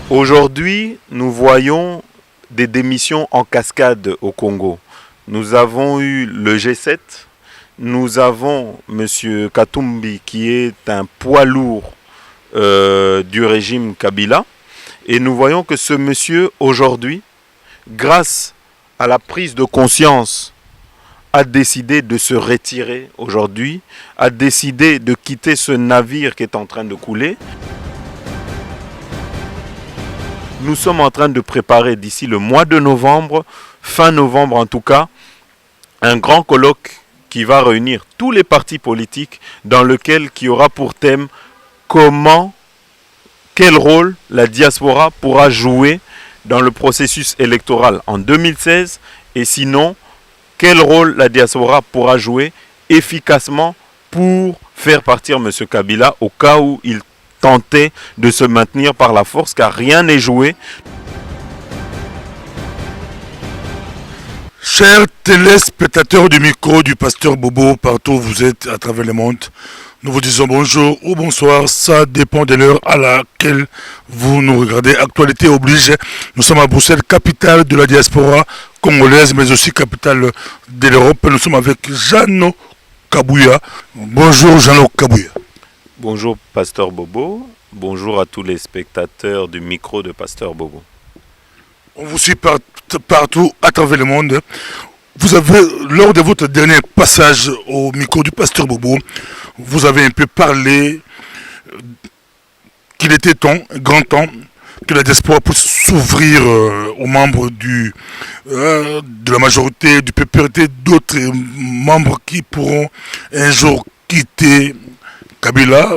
Aujourd'hui, nous voyons des démissions en cascade au Congo. Nous avons eu le G7, nous avons M. Katumbi qui est un poids lourd du régime Kabila. Et nous voyons que ce monsieur, aujourd'hui, grâce à la prise de conscience, a décidé de se retirer aujourd'hui, a décidé de quitter ce navire qui est en train de couler. Nous sommes en train de préparer d'ici le mois de novembre, fin novembre en tout cas, un grand colloque qui va réunir tous les partis politiques dans lequel qui aura pour thème quel rôle la diaspora pourra jouer dans le processus électoral en 2016 et sinon, quel rôle la diaspora pourra jouer efficacement pour faire partir M. Kabila au cas où il tentait de se maintenir par la force car rien n'est joué. Chers téléspectateurs du micro du pasteur Bobo, partout où vous êtes à travers le monde, nous vous disons bonjour ou bonsoir, ça dépend de l'heure à laquelle vous nous regardez. Actualité oblige, nous sommes à Bruxelles, capitale de la diaspora congolaise, mais aussi capitale de l'Europe. Nous sommes avec Jeannot Kabouya. Bonjour Jeannot Kabouya. Bonjour pasteur Bobo, bonjour à tous les spectateurs du micro de pasteur Bobo. On vous suit partout à travers le monde. Vous avez, lors de votre dernier passage au micro du pasteur Bobo, vous avez un peu parlé qu'il était temps, grand temps, que la diaspora puisse s'ouvrir aux membres de la majorité, du PPRD, d'autres membres qui pourront un jour quitter Kabila,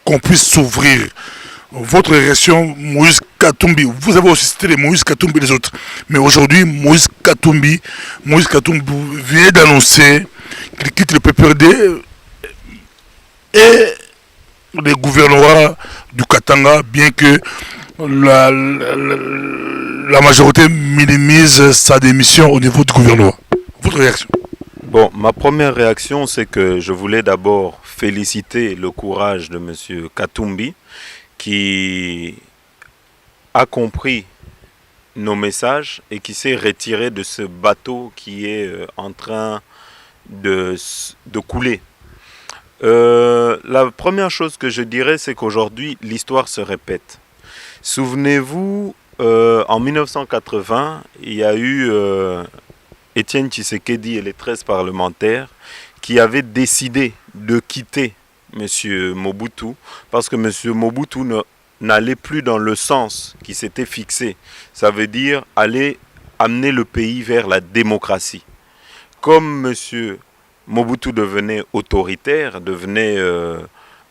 qu'on puisse s'ouvrir. Votre réaction, Moïse Katumbi, vous avez aussi cité les Moïse Katumbi et les autres, mais aujourd'hui, Moïse Katumbi vient d'annoncer qu'il quitte le PPRD et le gouvernorat du Katanga, bien que la majorité minimise sa démission au niveau du gouvernorat. Votre réaction? Bon, ma première réaction, c'est que je voulais d'abord féliciter le courage de M. Katumbi, qui a compris nos messages et qui s'est retiré de ce bateau qui est en train de couler. La première chose que je dirais, c'est qu'aujourd'hui, l'histoire se répète. Souvenez-vous, en 1980, il y a eu Étienne Tshisekedi et les 13 parlementaires qui avaient décidé de quitter M. Mobutu, parce que M. Mobutu n'allait plus dans le sens qui s'était fixé. Ça veut dire amener le pays vers la démocratie. Comme M. Mobutu devenait autoritaire, devenait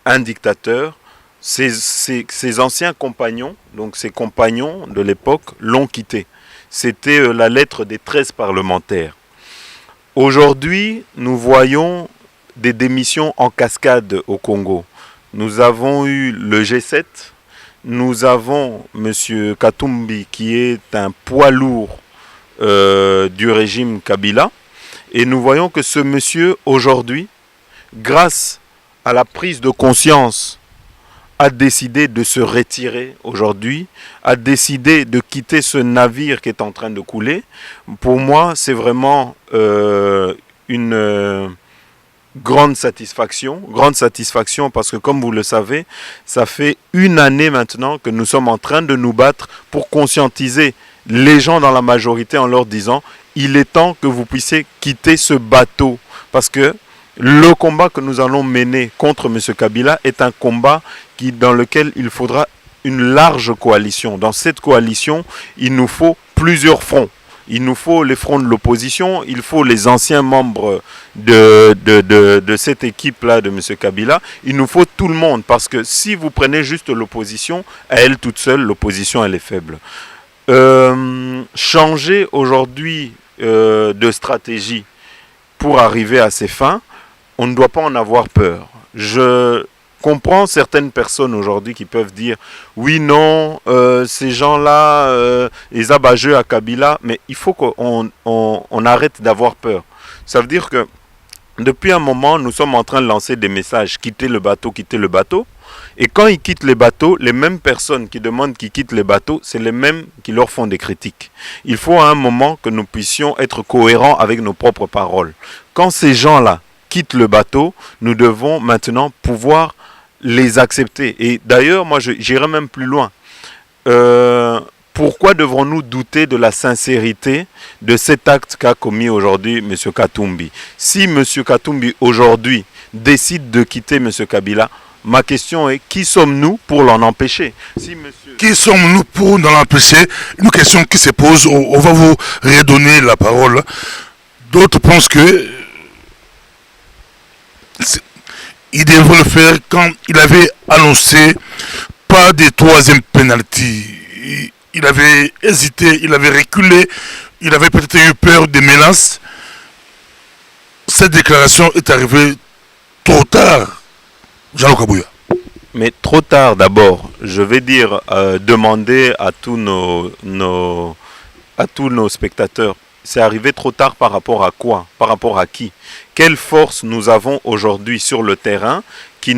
un dictateur, ses anciens compagnons, donc ses compagnons de l'époque, l'ont quitté. C'était la lettre des 13 parlementaires. Aujourd'hui, nous voyons des démissions en cascade au Congo. Nous avons eu le G7, nous avons M. Katumbi qui est un poids lourd du régime Kabila, et nous voyons que ce monsieur aujourd'hui, grâce à la prise de conscience, a décidé de se retirer aujourd'hui, a décidé de quitter ce navire qui est en train de couler. Pour moi, c'est vraiment une grande satisfaction parce que comme vous le savez, ça fait une année maintenant que nous sommes en train de nous battre pour conscientiser les gens dans la majorité en leur disant il est temps que vous puissiez quitter ce bateau parce que le combat que nous allons mener contre M. Kabila est un combat dans lequel il faudra une large coalition. Dans cette coalition, il nous faut plusieurs fronts. Il nous faut les fronts de l'opposition, il faut les anciens membres de cette équipe-là de M. Kabila. Il nous faut tout le monde, parce que si vous prenez juste l'opposition, à elle toute seule, l'opposition, elle est faible. Changer aujourd'hui de stratégie pour arriver à ses fins, on ne doit pas en avoir peur. Je comprends certaines personnes aujourd'hui qui peuvent dire oui, non, ces gens-là, ils abageux à Kabila, mais il faut qu'on arrête d'avoir peur. Ça veut dire que Depuis un moment, nous sommes en train de lancer des messages, quitter le bateau, quitter le bateau. Et quand ils quittent les bateaux, les mêmes personnes qui demandent qu'ils quittent les bateaux, c'est les mêmes qui leur font des critiques. Il faut à un moment que nous puissions être cohérents avec nos propres paroles. Quand ces gens-là quittent le bateau, nous devons maintenant pouvoir les accepter. Et d'ailleurs, moi, j'irai même plus loin. Pourquoi devrons-nous douter de la sincérité de cet acte qu'a commis aujourd'hui M. Katumbi? Si M. Katumbi aujourd'hui décide de quitter M. Kabila, ma question est, qui sommes-nous pour l'en empêcher? Si monsieur... Qui sommes-nous pour l'en empêcher? Une question qui se pose, on va vous redonner la parole. D'autres pensent que il devrait le faire quand il avait annoncé pas de troisième penalty. Il avait hésité, il avait reculé, il avait peut-être eu peur des menaces. Cette déclaration est arrivée trop tard, Jean Kabouya. Mais trop tard d'abord, je vais dire, demander à tous nos spectateurs, c'est arrivé trop tard par rapport à quoi? Par rapport à qui? Quelle force nous avons aujourd'hui sur le terrain qui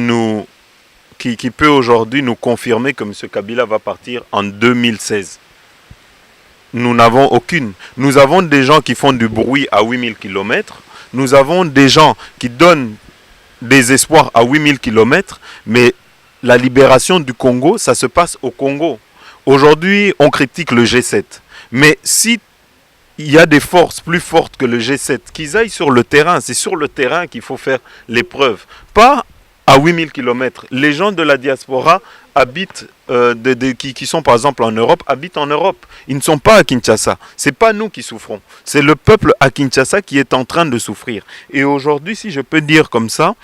peut aujourd'hui nous confirmer que M. Kabila va partir en 2016? Nous n'avons aucune. Nous avons des gens qui font du bruit à 8000 km. Nous avons des gens qui donnent des espoirs à 8000 km. Mais la libération du Congo, ça se passe au Congo. Aujourd'hui, on critique le G7. Mais si il y a des forces plus fortes que le G7, qu'ils aillent sur le terrain. C'est sur le terrain qu'il faut faire l'épreuve. Pas à 8000 km. Les gens de la diaspora habitent, qui sont par exemple en Europe, habitent en Europe. Ils ne sont pas à Kinshasa. Ce n'est pas nous qui souffrons. C'est le peuple à Kinshasa qui est en train de souffrir. Et aujourd'hui, si je peux dire comme ça,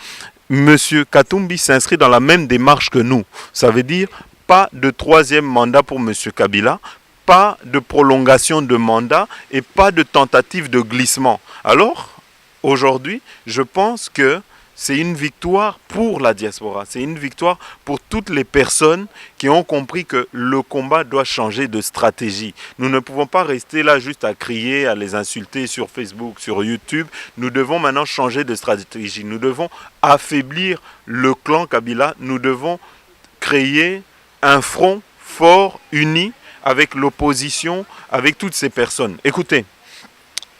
M. Katumbi s'inscrit dans la même démarche que nous. Ça veut dire pas de troisième mandat pour M. Kabila, pas de prolongation de mandat et pas de tentative de glissement. Alors, aujourd'hui, je pense que c'est une victoire pour la diaspora. C'est une victoire pour toutes les personnes qui ont compris que le combat doit changer de stratégie. Nous ne pouvons pas rester là juste à crier, à les insulter sur Facebook, sur YouTube. Nous devons maintenant changer de stratégie. Nous devons affaiblir le clan Kabila. Nous devons créer un front fort, uni, avec l'opposition, avec toutes ces personnes. Écoutez,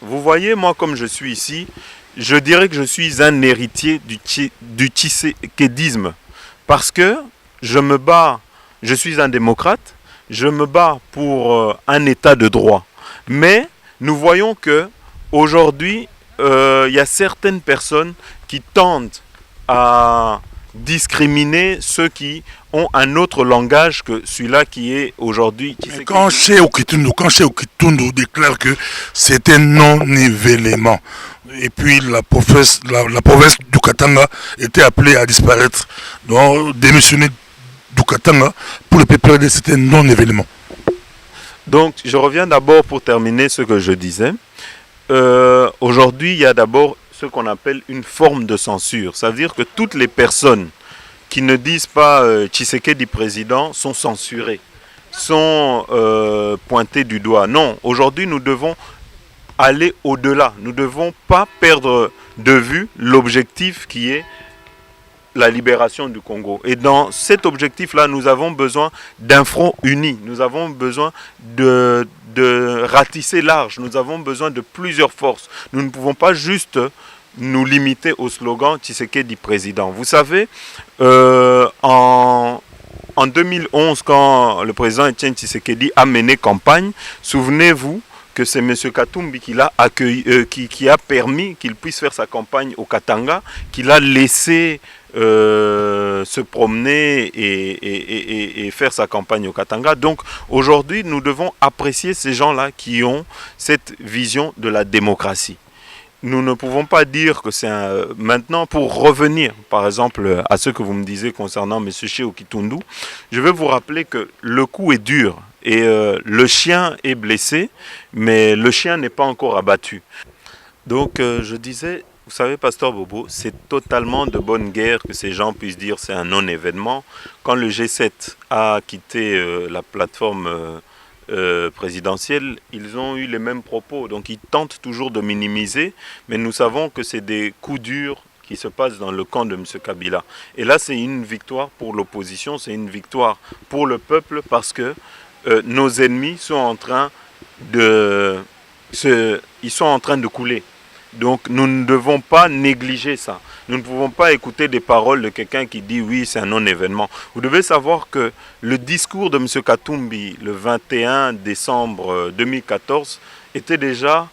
vous voyez, moi, comme je suis ici, je dirais que je suis un héritier du tshisekédisme. Parce que je me bats, je suis un démocrate, je me bats pour un état de droit. Mais nous voyons que aujourd'hui, il y a certaines personnes qui tendent à discriminer ceux qui ont un autre langage que celui-là qui est aujourd'hui. Quand Cheikh Okitundu déclare que c'est un non-événement, et puis la province du Katanga était appelée à disparaître, donc démissionner du Katanga pour le PPRD, c'était un non-événement. Donc je reviens d'abord pour terminer ce que je disais. Aujourd'hui, il y a d'abord ce qu'on appelle une forme de censure. Ça veut dire que toutes les personnes qui ne disent pas Tshisekedi président sont censurées, sont pointées du doigt. Non, aujourd'hui nous devons aller au-delà. Nous ne devons pas perdre de vue l'objectif qui est la libération du Congo. Et dans cet objectif-là, nous avons besoin d'un front uni. Nous avons besoin de ratisser large. Nous avons besoin de plusieurs forces. Nous ne pouvons pas juste nous limiter au slogan Tshisekedi président. Vous savez, en 2011, quand le président Etienne Tshisekedi a mené campagne, souvenez-vous que c'est M. Katumbi qui l'a accueilli, qui a permis qu'il puisse faire sa campagne au Katanga, qu'il a laissé se promener et faire sa campagne au Katanga. Donc aujourd'hui, nous devons apprécier ces gens-là qui ont cette vision de la démocratie. Nous ne pouvons pas dire que c'est un... Maintenant, pour revenir, par exemple, à ce que vous me disiez concernant M. Cheikh Okitundu, je vais vous rappeler que le coup est dur et le chien est blessé, mais le chien n'est pas encore abattu. Donc, je disais, vous savez, Pasteur Bobo, c'est totalement de bonne guerre que ces gens puissent dire c'est un non-événement. Quand le G7 a quitté la plateforme présidentielle, ils ont eu les mêmes propos. Donc ils tentent toujours de minimiser, mais nous savons que c'est des coups durs qui se passent dans le camp de M. Kabila. Et là, c'est une victoire pour l'opposition, c'est une victoire pour le peuple, parce que nos ennemis sont en train de couler. Donc nous ne devons pas négliger ça. Nous ne pouvons pas écouter des paroles de quelqu'un qui dit oui, c'est un non-événement. Vous devez savoir que le discours de M. Katumbi le 21 décembre 2014 était déjà,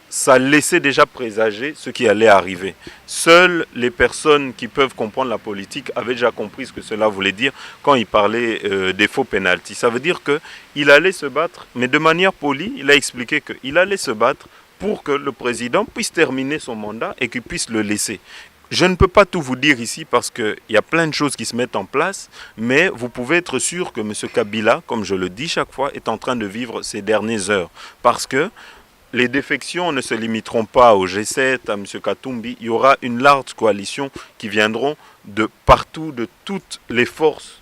ça laissait déjà présager ce qui allait arriver. Seules les personnes qui peuvent comprendre la politique avaient déjà compris ce que cela voulait dire quand il parlait des faux pénaltys. Ça veut dire qu'il allait se battre, mais de manière polie, il a expliqué qu'il allait se battre pour que le président puisse terminer son mandat et qu'il puisse le laisser. Je ne peux pas tout vous dire ici parce qu'il y a plein de choses qui se mettent en place, mais vous pouvez être sûr que M. Kabila, comme je le dis chaque fois, est en train de vivre ses dernières heures. Parce que les défections ne se limiteront pas au G7, à M. Katumbi. Il y aura une large coalition qui viendront de partout, de toutes les forces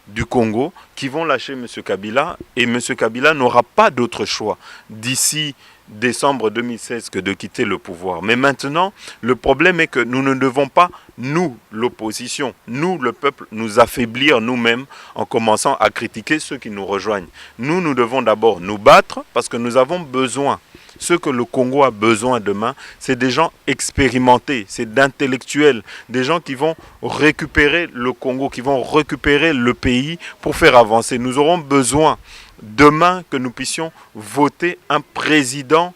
du Congo, qui vont lâcher M. Kabila. Et M. Kabila n'aura pas d'autre choix d'ici décembre 2016 que de quitter le pouvoir. Mais maintenant, le problème est que nous ne devons pas, nous, l'opposition, nous, le peuple, nous affaiblir nous-mêmes en commençant à critiquer ceux qui nous rejoignent. Nous devons d'abord nous battre parce que nous avons besoin. Ce que le Congo a besoin demain, c'est des gens expérimentés, c'est d'intellectuels, des gens qui vont récupérer le Congo, qui vont récupérer le pays pour faire avancer. Nous aurons besoin demain que nous puissions voter un président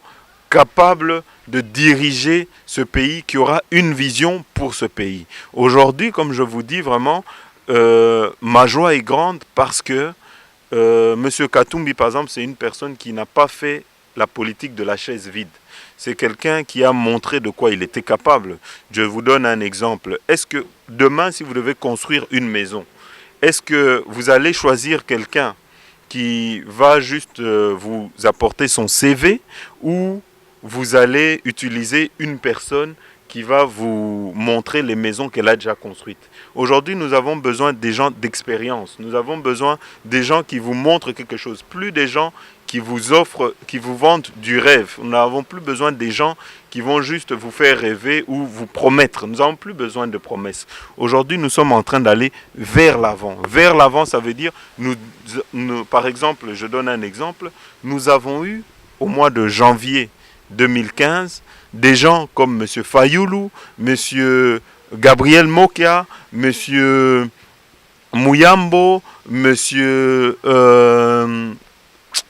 capable de diriger ce pays, qui aura une vision pour ce pays. Aujourd'hui, comme je vous dis vraiment, ma joie est grande parce que M. Katumbi, par exemple, c'est une personne qui n'a pas fait la politique de la chaise vide. C'est quelqu'un qui a montré de quoi il était capable. Je vous donne un exemple. Est-ce que demain, si vous devez construire une maison, est-ce que vous allez choisir quelqu'un qui va juste vous apporter son CV, ou vous allez utiliser une personne qui va vous montrer les maisons qu'elle a déjà construites? Aujourd'hui, nous avons besoin des gens d'expérience. Nous avons besoin des gens qui vous montrent quelque chose. Plus des gens qui vous offrent, qui vous vendent du rêve. Nous n'avons plus besoin des gens qui vont juste vous faire rêver ou vous promettre. Nous n'avons plus besoin de promesses. Aujourd'hui, nous sommes en train d'aller vers l'avant. Vers l'avant, ça veut dire, par exemple, je donne un exemple, nous avons eu au mois de janvier 2015 des gens comme M. Fayoulou, M. Gabriel Mokia, M. Mouyambo, M.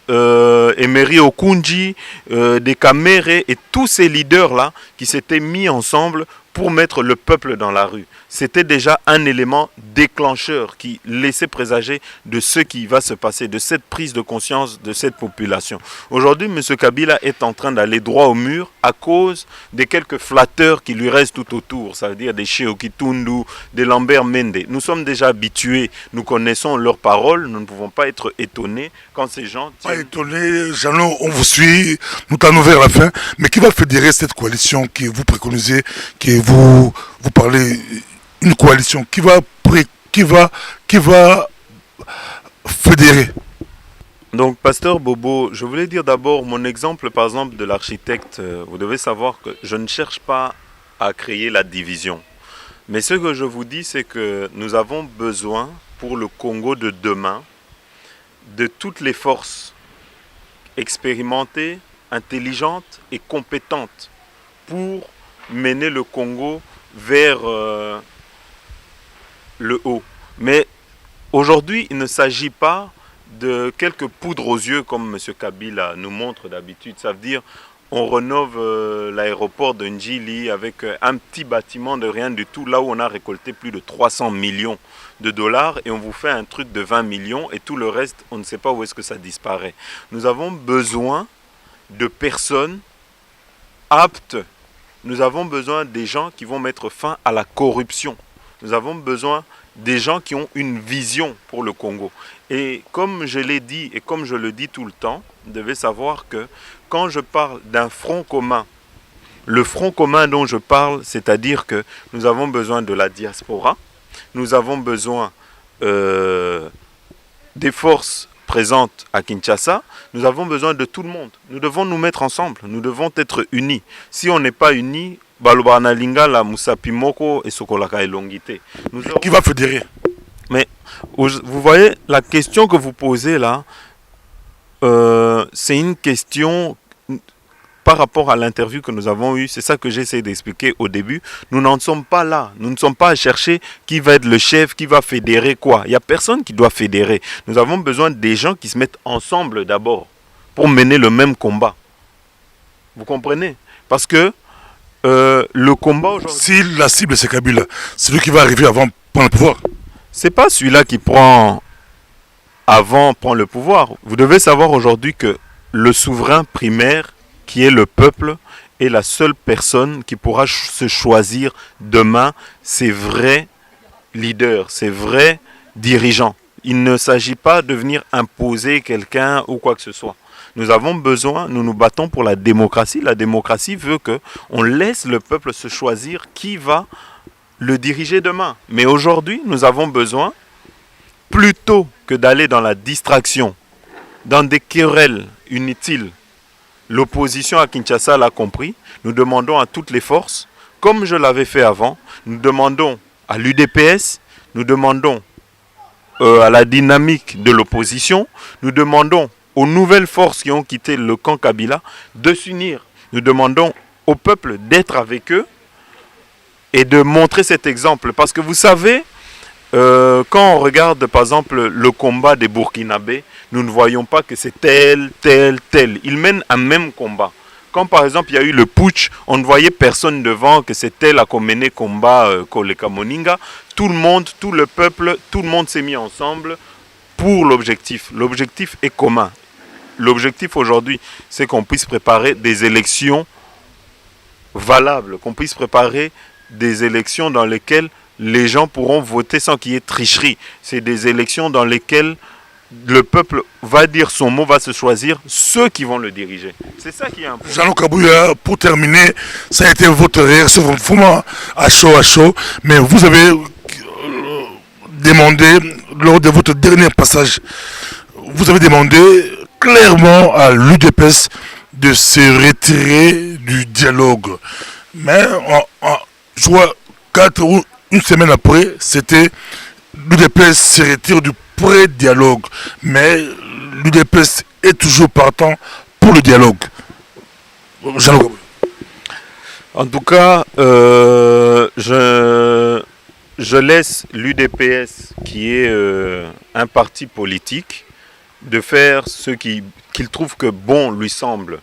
Emery Okunji, des Kamere et tous ces leaders-là qui s'étaient mis ensemble pour mettre le peuple dans la rue. C'était déjà un élément déclencheur qui laissait présager de ce qui va se passer, de cette prise de conscience de cette population. Aujourd'hui, M. Kabila est en train d'aller droit au mur à cause des quelques flatteurs qui lui restent tout autour, ça veut dire des Sheoki Tundu, des Lambert Mende. Nous sommes déjà habitués, nous connaissons leurs paroles, nous ne pouvons pas être étonnés quand ces gens... Pas étonnés, Jeannot, on vous suit, nous t'en vers la fin, mais qui va fédérer cette coalition que vous préconisez, que vous parlez, une coalition qui va fédérer? Donc, Pasteur Bobo, je voulais dire d'abord mon exemple, par exemple, de l'architecte. Vous devez savoir que je ne cherche pas à créer la division. Mais ce que je vous dis, c'est que nous avons besoin, pour le Congo de demain, de toutes les forces expérimentées, intelligentes et compétentes pour mener le Congo vers le haut. Mais aujourd'hui, il ne s'agit pas de quelques poudres aux yeux comme M. Kabila nous montre d'habitude. Ça veut dire on rénove l'aéroport de Njili avec un petit bâtiment de rien du tout, là où on a récolté plus de 300 millions de dollars, et on vous fait un truc de 20 millions et tout le reste, on ne sait pas où est-ce que ça disparaît. Nous avons besoin de personnes aptes. Nous avons besoin des gens qui vont mettre fin à la corruption. Nous avons besoin des gens qui ont une vision pour le Congo. Et comme je l'ai dit et comme je le dis tout le temps, vous devez savoir que quand je parle d'un front commun, le front commun dont je parle, c'est-à-dire que nous avons besoin de la diaspora, nous avons besoin des forces présente à Kinshasa, nous avons besoin de tout le monde. Nous devons nous mettre ensemble, nous devons être unis. Si on n'est pas unis, Balobana Lingala, Musapi Moko et Sokolaka Elongité. Qui va fédérer? Mais vous voyez, la question que vous posez là, c'est une question par rapport à l'interview que nous avons eue. C'est ça que j'essaie d'expliquer au début. Nous n'en sommes pas là. Nous ne sommes pas à chercher qui va être le chef, qui va fédérer quoi. Il n'y a personne qui doit fédérer. Nous avons besoin des gens qui se mettent ensemble d'abord pour mener le même combat. Vous comprenez? Parce que le combat aujourd'hui... Si la cible c'est Kabila, c'est lui qui va arriver avant de prendre le pouvoir. C'est pas celui-là qui prend le pouvoir. Vous devez savoir aujourd'hui que le souverain primaire, qui est le peuple, est la seule personne qui pourra se choisir demain ses vrais leaders, ses vrais dirigeants. Il ne s'agit pas de venir imposer quelqu'un ou quoi que ce soit. Nous avons besoin, nous nous battons pour la démocratie. La démocratie veut qu'on laisse le peuple se choisir qui va le diriger demain. Mais aujourd'hui, nous avons besoin, plutôt que d'aller dans la distraction, dans des querelles inutiles, l'opposition à Kinshasa l'a compris, nous demandons à toutes les forces, comme je l'avais fait avant, nous demandons à l'UDPS, nous demandons à la dynamique de l'opposition, nous demandons aux nouvelles forces qui ont quitté le camp Kabila de s'unir. Nous demandons au peuple d'être avec eux et de montrer cet exemple. Parce que vous savez, quand on regarde par exemple le combat des Burkinabés, nous ne voyons pas que c'est tel. Ils mènent un même combat. Quand par exemple il y a eu le putsch, on ne voyait personne devant que c'était la Komené combat Koleka Moninga. Tout le monde, tout le peuple, tout le monde s'est mis ensemble pour l'objectif. L'objectif est commun. L'objectif aujourd'hui, c'est qu'on puisse préparer des élections valables, qu'on puisse préparer des élections dans lesquelles les gens pourront voter sans qu'il y ait tricherie. C'est des élections dans lesquelles le peuple va dire son mot, va se choisir ceux qui vont le diriger. C'est ça qui est important. Jean-Luc Kabouya, pour terminer, ça a été votre réaction vraiment à chaud, mais vous avez demandé, lors de votre dernier passage, vous avez demandé clairement à l'UDPS de se retirer du dialogue. Mais je vois 4 ou une semaine après, c'était l'UDPS se retire du pré-dialogue. Mais l'UDPS est toujours partant pour le dialogue. En tout cas, je laisse l'UDPS, qui est un parti politique, de faire ce qu'il trouve que bon lui semble.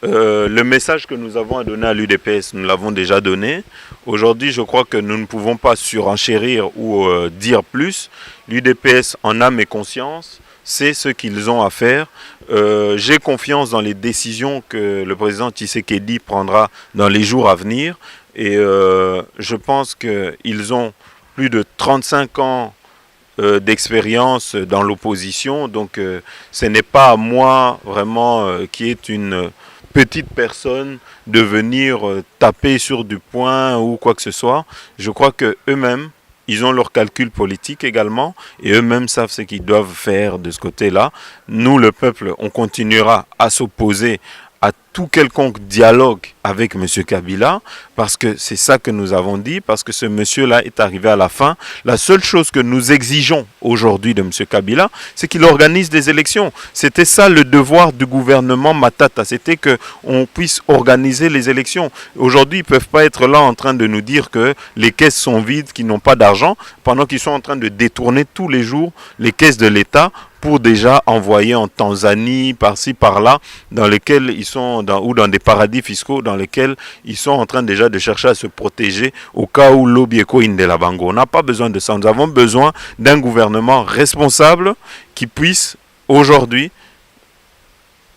Le message que nous avons à donner à l'UDPS, nous l'avons déjà donné. Aujourd'hui, je crois que nous ne pouvons pas surenchérir ou dire plus. L'UDPS, en âme et conscience, c'est ce qu'ils ont à faire. J'ai confiance dans les décisions que le président Tshisekedi prendra dans les jours à venir. Et je pense qu'ils ont plus de 35 ans d'expérience dans l'opposition. Donc ce n'est pas à moi vraiment qui est une petite personne de venir taper sur du poing ou quoi que ce soit. Je crois qu'eux-mêmes, ils ont leurs calculs politiques également et eux-mêmes savent ce qu'ils doivent faire de ce côté-là. Nous, le peuple, on continuera à s'opposer à tout quelconque dialogue avec M. Kabila, parce que c'est ça que nous avons dit, parce que ce monsieur-là est arrivé à la fin. La seule chose que nous exigeons aujourd'hui de M. Kabila, c'est qu'il organise des élections. C'était ça le devoir du gouvernement Matata, c'était qu'on puisse organiser les élections. Aujourd'hui, ils ne peuvent pas être là en train de nous dire que les caisses sont vides, qu'ils n'ont pas d'argent, pendant qu'ils sont en train de détourner tous les jours les caisses de l'État pour déjà envoyer en Tanzanie, par-ci, par-là, dans lesquels ils sont, ou dans des paradis fiscaux dans lesquels ils sont en train déjà de chercher à se protéger au cas où l'Obieko Indelabango. On n'a pas besoin de ça. Nous avons besoin d'un gouvernement responsable qui puisse aujourd'hui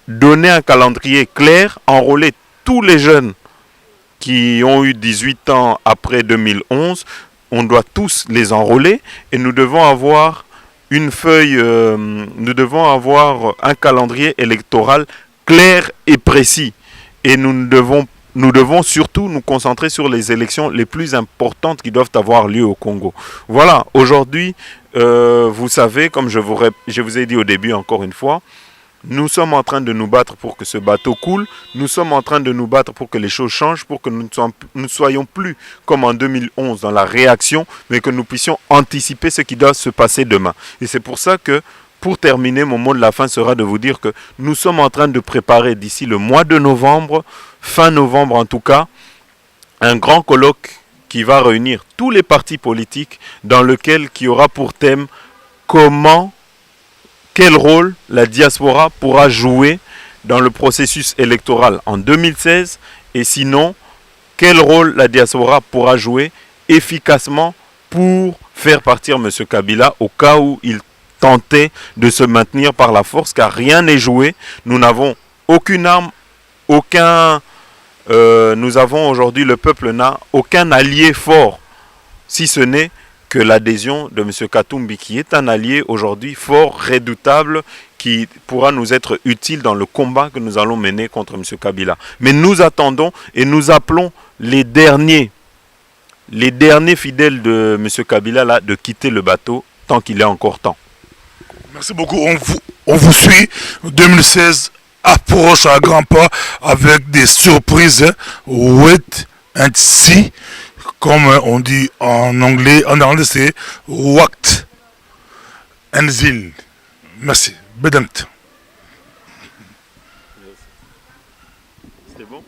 donner un calendrier clair, enrôler tous les jeunes qui ont eu 18 ans après 2011. On doit tous les enrôler et nous devons avoir une feuille, nous devons avoir un calendrier électoral clair et précis. Et nous ne devons nous devons surtout nous concentrer sur les élections les plus importantes qui doivent avoir lieu au Congo. Voilà, aujourd'hui, vous savez, comme je vous ai dit au début encore une fois, nous sommes en train de nous battre pour que ce bateau coule. Nous sommes en train de nous battre pour que les choses changent, pour que nous ne soyons plus comme en 2011 dans la réaction, mais que nous puissions anticiper ce qui doit se passer demain. Et c'est pour ça que, pour terminer, mon mot de la fin sera de vous dire que nous sommes en train de préparer d'ici le mois de novembre, fin novembre en tout cas, un grand colloque qui va réunir tous les partis politiques qui aura pour thème quel rôle la diaspora pourra jouer dans le processus électoral en 2016 et sinon, quel rôle la diaspora pourra jouer efficacement pour faire partir M. Kabila au cas où il tentait de se maintenir par la force, car rien n'est joué. Nous n'avons aucune arme, nous avons aujourd'hui, le peuple n'a aucun allié fort, si ce n'est que l'adhésion de M. Katumbi, qui est un allié aujourd'hui fort, redoutable, qui pourra nous être utile dans le combat que nous allons mener contre M. Kabila. Mais nous attendons et nous appelons les derniers fidèles de M. Kabila là, de quitter le bateau tant qu'il est encore temps. Merci beaucoup. On vous suit. 2016 approche à grands pas avec des surprises. Wait and see. Comme on dit en anglais c'est Wacht and Zil. Merci. Bedankt. C'était bon?